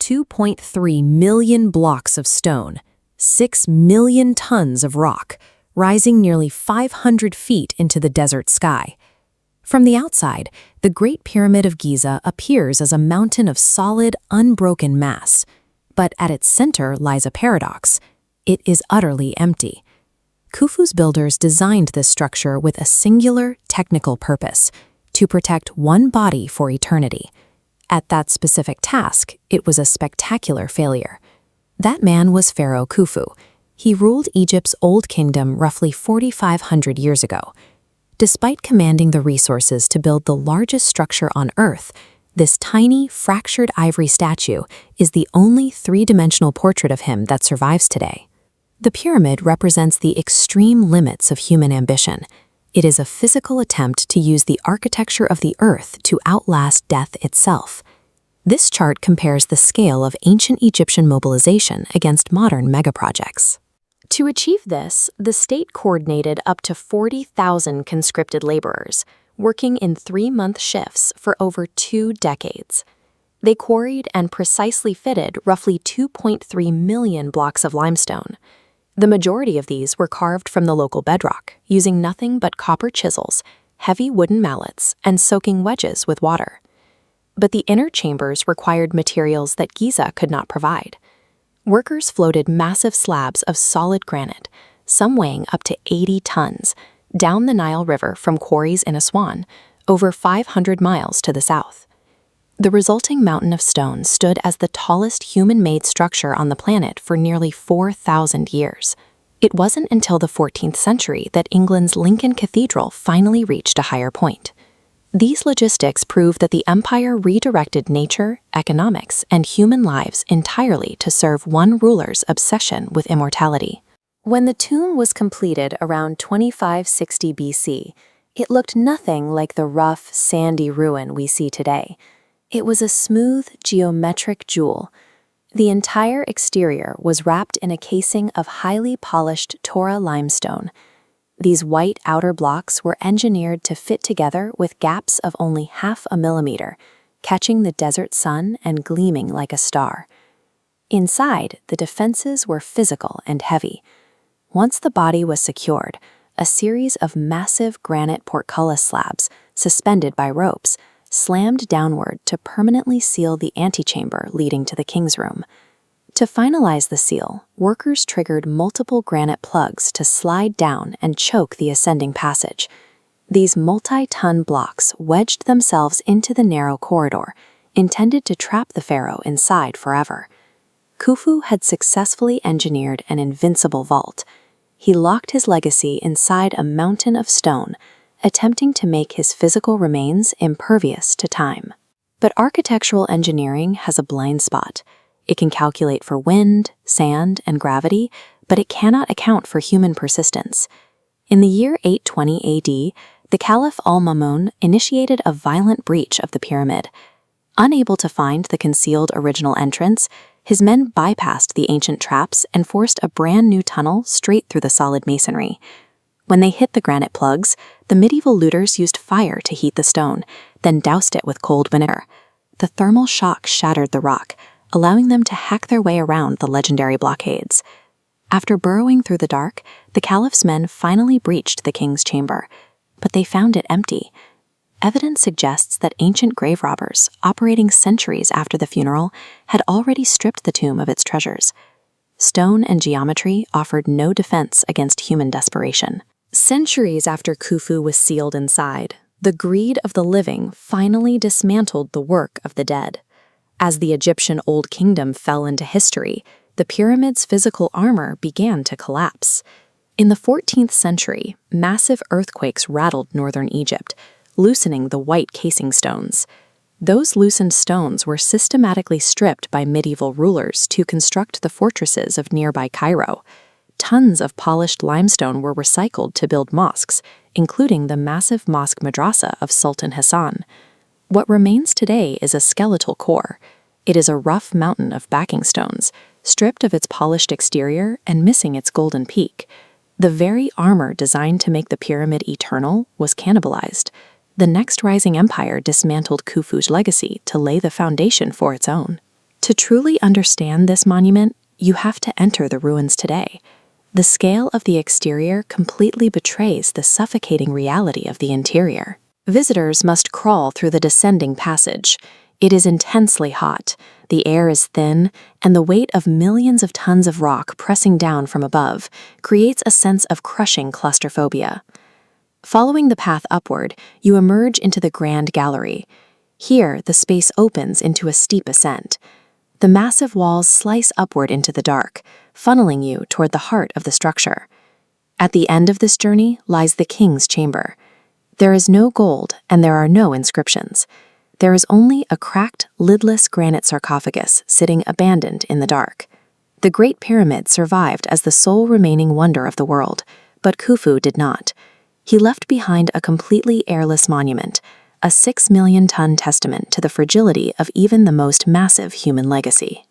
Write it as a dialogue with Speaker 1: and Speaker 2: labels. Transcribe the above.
Speaker 1: 2.3 million blocks of stone, 6 million tons of rock, rising nearly 500 feet into the desert sky. From the outside, the Great Pyramid of Giza appears as a mountain of solid, unbroken mass. But at its center lies a paradox. It is utterly empty. Khufu's builders designed this structure with a singular, technical purpose: to protect one body for eternity. At that specific task, it was a spectacular failure. That man was Pharaoh Khufu. He ruled Egypt's Old Kingdom roughly 4,500 years ago. Despite commanding the resources to build the largest structure on Earth, this tiny, fractured ivory statue is the only three-dimensional portrait of him that survives today. The pyramid represents the extreme limits of human ambition. It is a physical attempt to use the architecture of the Earth to outlast death itself. This chart compares the scale of ancient Egyptian mobilization against modern megaprojects. To achieve this, the state coordinated up to 40,000 conscripted laborers, working in 3-month shifts for over 2 decades. They quarried and precisely fitted roughly 2.3 million blocks of limestone. The majority of these were carved from the local bedrock, using nothing but copper chisels, heavy wooden mallets, and soaking wedges with water. But the inner chambers required materials that Giza could not provide. Workers floated massive slabs of solid granite, some weighing up to 80 tons, down the Nile River from quarries in Aswan, over 500 miles to the south. The resulting mountain of stone stood as the tallest human-made structure on the planet for nearly 4,000 years. It wasn't until the 14th century that England's Lincoln Cathedral finally reached a higher point. These logistics prove that the empire redirected nature, economics, and human lives entirely to serve one ruler's obsession with immortality. When the tomb was completed around 2560 BC, it looked nothing like the rough, sandy ruin we see today. It was a smooth, geometric jewel. The entire exterior was wrapped in a casing of highly polished Tora limestone. These white outer blocks were engineered to fit together with gaps of only 0.5 millimeter, catching the desert sun and gleaming like a star. Inside, the defenses were physical and heavy. Once the body was secured, a series of massive granite portcullis slabs, suspended by ropes, slammed downward to permanently seal the antechamber leading to the king's room. To finalize the seal, workers triggered multiple granite plugs to slide down and choke the ascending passage. These multi-ton blocks wedged themselves into the narrow corridor, intended to trap the pharaoh inside forever. Khufu had successfully engineered an invincible vault. He locked his legacy inside a mountain of stone, attempting to make his physical remains impervious to time. But architectural engineering has a blind spot. It can calculate for wind, sand, and gravity, but it cannot account for human persistence. In the year 820 AD, the Caliph al-Ma'mun initiated a violent breach of the pyramid. Unable to find the concealed original entrance, his men bypassed the ancient traps and forced a brand new tunnel straight through the solid masonry. When they hit the granite plugs, the medieval looters used fire to heat the stone, then doused it with cold vinegar. The thermal shock shattered the rock, allowing them to hack their way around the legendary blockades. After burrowing through the dark, the Caliph's men finally breached the king's chamber, but they found it empty. Evidence suggests that ancient grave robbers, operating centuries after the funeral, had already stripped the tomb of its treasures. Stone and geometry offered no defense against human desperation. Centuries after Khufu was sealed inside, the greed of the living finally dismantled the work of the dead. As the Egyptian Old Kingdom fell into history, the pyramid's physical armor began to collapse. In the 14th century, massive earthquakes rattled northern Egypt, loosening the white casing stones. Those loosened stones were systematically stripped by medieval rulers to construct the fortresses of nearby Cairo. Tons of polished limestone were recycled to build mosques, including the massive mosque madrasa of Sultan Hassan. What remains today is a skeletal core. It is a rough mountain of backing stones, stripped of its polished exterior and missing its golden peak. The very armor designed to make the pyramid eternal was cannibalized. The next rising empire dismantled Khufu's legacy to lay the foundation for its own. To truly understand this monument, you have to enter the ruins today. The scale of the exterior completely betrays the suffocating reality of the interior. Visitors must crawl through the descending passage. It is intensely hot, the air is thin, and the weight of millions of tons of rock pressing down from above creates a sense of crushing claustrophobia. Following the path upward, you emerge into the Grand Gallery. Here, the space opens into a steep ascent. The massive walls slice upward into the dark, funneling you toward the heart of the structure. At the end of this journey lies the king's chamber. There is no gold and there are no inscriptions. There is only a cracked, lidless granite sarcophagus sitting abandoned in the dark. The Great Pyramid survived as the sole remaining wonder of the world, but Khufu did not. He left behind a completely airless monument, a 6 million-ton testament to the fragility of even the most massive human legacy.